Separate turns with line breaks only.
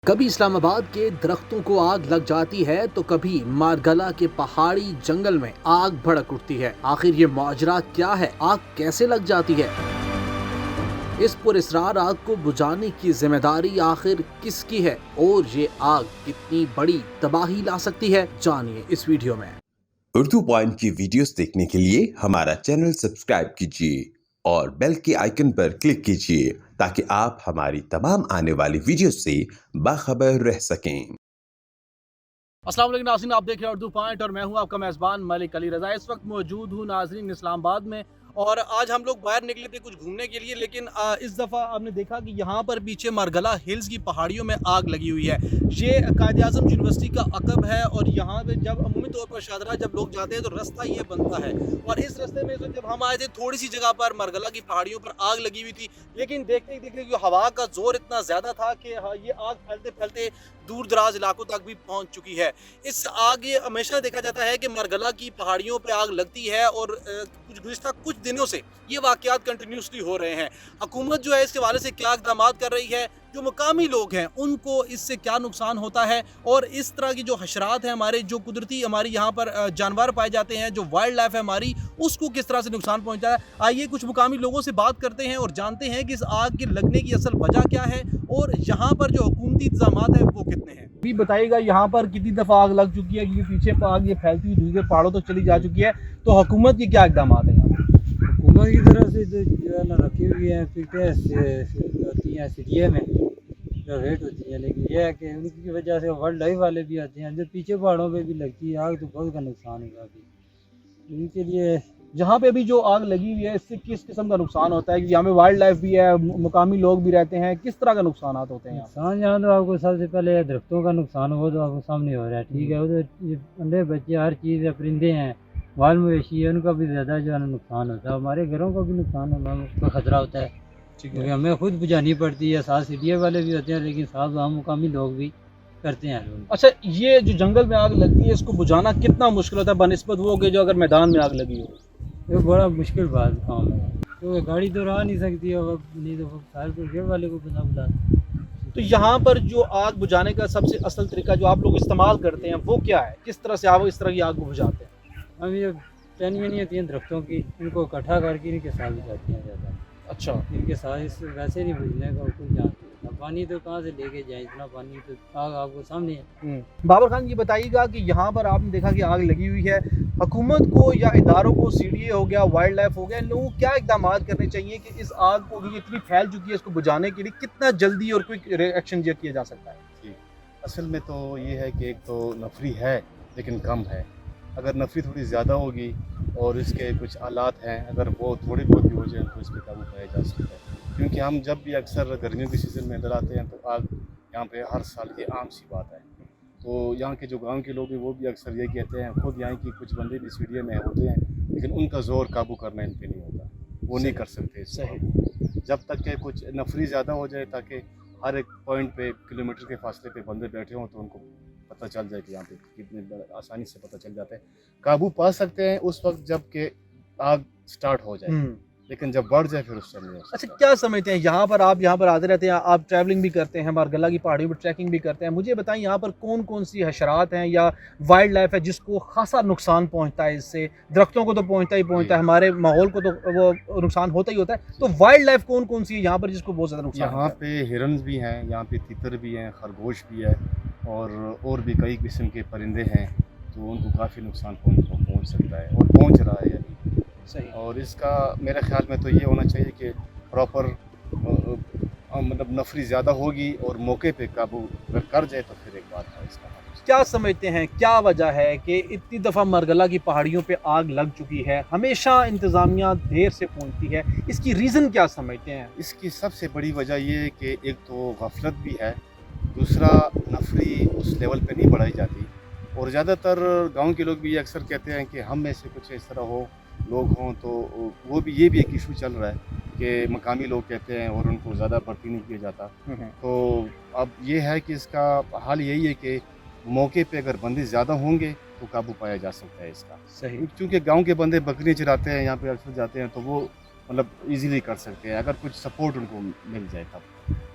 کبھی اسلام آباد کے درختوں کو آگ لگ جاتی ہے تو کبھی مارگلا کے پہاڑی جنگل میں آگ بھڑک اٹھتی ہے۔ آخر یہ ماجرا کیا ہے؟ آگ کیسے لگ جاتی ہے؟ اس پراسرار آگ کو بجھانے کی ذمہ داری آخر کس کی ہے اور یہ آگ کتنی بڑی تباہی لا سکتی ہے؟ جانیے اس ویڈیو میں۔
اردو پوائنٹ کی ویڈیوز دیکھنے کے لیے ہمارا چینل سبسکرائب کیجیے اور بیل کے آئیکن پر کلک کیجیے تاکہ آپ ہماری تمام آنے والی ویڈیوز سے باخبر رہ سکیں۔
السلام علیکم ناظرین، آپ دیکھ رہے ہیں اردو پوائنٹ اور میں ہوں آپ کا میزبان ملک علی رضا۔ اس وقت موجود ہوں ناظرین اسلام آباد میں، اور آج ہم لوگ باہر نکلے تھے کچھ گھومنے کے لیے، لیکن اس دفعہ آپ نے دیکھا کہ یہاں پر پیچھے مارگلا ہلز کی پہاڑیوں میں آگ لگی ہوئی ہے۔ یہ قائد اعظم یونیورسٹی کا عقب ہے، اور یہاں پہ جب عمومی طور پر شاہدرہ جب لوگ جاتے ہیں تو رستہ یہ بنتا ہے، اور اس رستے میں جب ہم آئے تھے تھوڑی سی جگہ پر مارگلا کی پہاڑیوں پر آگ لگی ہوئی تھی، لیکن دیکھتے ہی ہوا کا زور اتنا زیادہ تھا کہ یہ آگ پھیلتے پھیلتے دور دراز علاقوں تک بھی پہنچ چکی ہے۔ اس آگ یہ ہمیشہ دیکھا جاتا ہے کہ مارگلا کی پہاڑیوں پہ آگ لگتی ہے، اور گزشتہ کچھ دنوں سے یہ واقعات کنٹینیوسلی ہو رہے ہیں۔ حکومت جو ہے اس کے حوالے سے کیا اقدامات کر رہی ہے، جو مقامی لوگ ہیں ان کو اس سے کیا نقصان ہوتا ہے، اور اس طرح کی جو حشرات ہیں ہمارے، جو قدرتی ہماری یہاں پر جانور پائے جاتے ہیں، جو وائلڈ لائف ہے ہماری، اس کو کس طرح سے نقصان پہنچتا ہے۔ آئیے کچھ مقامی لوگوں سے بات کرتے ہیں اور جانتے ہیں کہ اس آگ کے لگنے کی اصل وجہ کیا ہے، اور یہاں پر جو حکومتی انتظامات ہیں وہ کتنے ہیں۔ بھی بتائیے گا یہاں پر کتنی دفعہ آگ لگ چکی ہے، کیونکہ پیچھے آگ یہ پھیلتی ہوئی دوسرے پہاڑوں تک چلی جا چکی ہے، تو حکومت کے کیا اقدامات ہیں یہاں پر؟
حکومت کی طرف سے جو ہے نا رکھی ہوئی ہیں ہوتی ہیں سٹیے میں جو ریٹ ہوتی ہے، لیکن یہ ہے کہ ان کی وجہ سے ورلڈ لائف والے بھی آتے ہیں، جو پیچھے پہاڑوں پہ بھی لگتی ہے آگ تو بہت کا نقصان ہوگا ابھی ان کے لیے۔
جہاں پہ ابھی جو آگ لگی ہوئی ہے اس سے کس قسم کا نقصان ہوتا ہے؟ کہ یہاں پہ وائلڈ لائف بھی ہے، مقامی لوگ بھی رہتے ہیں، کس طرح کا نقصانات ہوتے ہیں یہاں؟
نقصان یہاں تو آپ کو سب سے پہلے درختوں کا نقصان ہو تو آپ کو سامنے ہو رہا ہے، ٹھیک ہے، وہ تو انڈے بچے ہر چیز ہے، پرندے ہیں، بال مویشی ہے، ان کا بھی زیادہ جو ہے نا نقصان ہوتا ہے، ہمارے گھروں کا بھی نقصان ہونا کا خطرہ ہوتا ہے، کیونکہ ہمیں خود بجھانی پڑتی ہے، ساتھ سٹی والے بھی ہوتے ہیں، لیکن ساتھ وہاں مقامی لوگ بھی کرتے ہیں۔
اچھا، یہ جو جنگل میں آگ لگتی ہے اس کو بجھانا کتنا مشکل ہوتا ہے بنسبت وہ کہ جو اگر میدان میں آگ لگی ہو؟
یہ بڑا مشکل بات کام ہے، کیونکہ گاڑی تو راہ نہیں سکتی ہے، نہیں تو فائر بریگیڈ والے کو بنا بلاتے۔
تو یہاں پر جو آگ بجھانے کا سب سے اصل طریقہ جو آپ لوگ استعمال کرتے ہیں وہ کیا ہے؟ کس طرح سے آپ اس طرح کی آگ کو بجھاتے ہیں؟
ہم یہ ٹہنیاں نہیں ہوتی ہیں درختوں کی، ان کو اکٹھا کر کے ان کے ساتھ بجھاتے ہیں زیادہ۔
اچھا،
ان کے ساتھ اس ویسے نہیں بجھنے کا کوئی چانس نہیں ہوتا، پانی تو کہاں سے لے کے جائیں، اتنا پانی تو آگ آپ کو سامنے ہے۔
بابر خان یہ بتائیے گا کہ یہاں پر آپ نے دیکھا کہ آگ لگی ہوئی ہے، حکومت کو یا اداروں کو، سی ڈی اے ہو گیا، وائلڈ لائف ہو گیا، ان لوگوں کو کیا اقدامات کرنے چاہیے کہ اس آگ کو یہ اتنی پھیل چکی ہے اس کو بجھانے کے لیے کتنا جلدی اور کوئک ایکشن کیا جا سکتا ہے؟
جی، اصل میں تو یہ ہے کہ ایک تو نفری ہے لیکن کم ہے۔ اگر نفری تھوڑی زیادہ ہوگی اور اس کے کچھ آلات ہیں، اگر وہ تھوڑی بہت بھی ہو جائیں تو اس پہ قابو پایا جا سکتا ہے، کیونکہ ہم جب بھی اکثر گرمیوں کے سیزن میں ادھر آتے ہیں تو آگ یہاں پہ ہر سال یہ عام سی بات ہے۔ تو یہاں کے جو گاؤں کے لوگ ہیں وہ بھی اکثر یہ کہتے ہیں، خود یہاں کی کچھ بندے بھی سیڈیا میں ہوتے ہیں، لیکن ان کا زور قابو کرنا ان پہ نہیں ہوتا، وہ نہیں کر سکتے اس کو، جب تک کہ کچھ نفری زیادہ ہو جائے، تاکہ ہر ایک پوائنٹ پہ کلومیٹر کے فاصلے پہ بندے بیٹھے ہوں تو ان کو پتہ چل جائے کہ یہاں پہ کتنے آسانی سے پتہ چل جاتا ہے۔ قابو پا سکتے ہیں اس وقت جب کہ آگ سٹارٹ ہو جائے، لیکن جب بڑھ جائے پھر اس سے نہیں ہو سکتا۔
اچھا، کیا سمجھتے ہیں یہاں پر آپ یہاں پر آتے رہتے ہیں، آپ ٹریولنگ بھی کرتے ہیں، مارگلا کی پہاڑیوں پر ٹریکنگ بھی کرتے ہیں، مجھے بتائیں یہاں پر کون کون سی حشرات ہیں یا وائلڈ لائف ہے جس کو خاصا نقصان پہنچتا ہے؟ اس سے درختوں کو تو پہنچتا ہی پہنچتا ہے، ہمارے ماحول کو تو وہ نقصان ہوتا ہی ہوتا ہے، تو وائلڈ لائف کون کون سی ہے یہاں پر جس کو بہت زیادہ نقصان
یہاں پہ ہرنز بھی ہیں، یہاں پہ تیتر بھی ہیں، خرگوش بھی ہے، اور بھی کئی قسم کے پرندے ہیں، تو ان کو کافی نقصان پہنچ سکتا ہے اور پہنچ رہا ہے یعنی۔
صحیح۔
اور اس کا میرے خیال میں تو یہ ہونا چاہیے کہ پراپر مطلب نفری زیادہ ہوگی اور موقع پہ قابو اگر کر جائے تو پھر ایک بات ہے اس کا۔
کیا سمجھتے ہیں کیا وجہ ہے کہ اتنی دفعہ مارگلا کی پہاڑیوں پہ آگ لگ چکی ہے، ہمیشہ انتظامیہ دیر سے پہنچتی ہے، اس کی ریزن کیا سمجھتے ہیں؟
اس کی سب سے بڑی وجہ یہ ہے کہ ایک تو غفلت بھی ہے، دوسرا نفری اس لیول پہ نہیں بڑھائی جاتی، اور زیادہ تر گاؤں کے لوگ بھی یہ اکثر کہتے ہیں کہ ہم میں سے کچھ اس طرح ہو لوگ ہوں تو وہ بھی یہ بھی ایک ایشو چل رہا ہے کہ مقامی لوگ کہتے ہیں اور ان کو زیادہ بھرتی نہیں کیا جاتا۔ تو اب یہ ہے کہ اس کا حل یہی ہے کہ موقع پہ اگر بندے زیادہ ہوں گے تو قابو پایا جا سکتا ہے اس کا۔
صحیح۔
چونکہ گاؤں کے بندے بکریاں چراتے ہیں، یہاں پہ اکثر جاتے ہیں، تو وہ مطلب ایزیلی کر سکتے ہیں اگر کچھ سپورٹ ان کو مل جائے تب۔